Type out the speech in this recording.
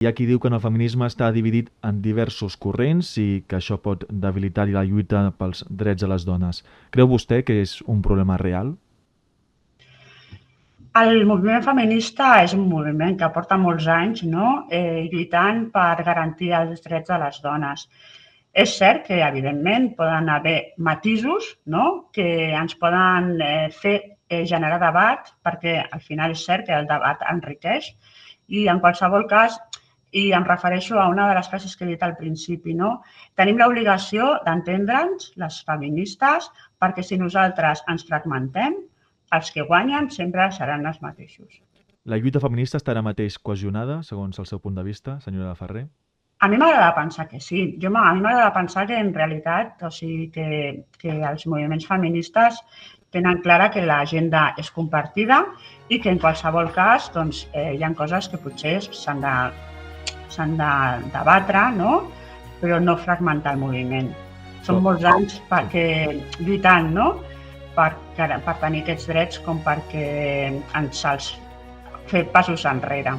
Hi ha qui diu que el feminisme està dividit en diversos corrents i que això pot debilitar la lluita pels drets de les dones. Creu vostè que és un problema real? El moviment feminista és un moviment que porta molts anys lluitant per garantir els drets de les dones. És cert que, evidentment, poden haver matisos que ens poden fer generar debat, perquè al final és cert que el debat enriqueix i, en qualsevol cas, i em refereixo a una de les frases que he dit al principi, tenim l'obligació d'entendre'ns, les feministes, perquè si nosaltres ens fragmentem, els que guanyen sempre seran els mateixos. La lluita feminista està ara mateix cohesionada, segons el seu punt de vista, senyora Ferrer? A mi m'agrada pensar que sí. A mi m'agrada pensar que en realitat, que els moviments feministes tenen clara que l'agenda és compartida i que en qualsevol cas hi ha coses que potser s'han de debatre, però no fragmentar el moviment. Són molts anys lluitant per tenir aquests drets com perquè ens els fer passos enrere.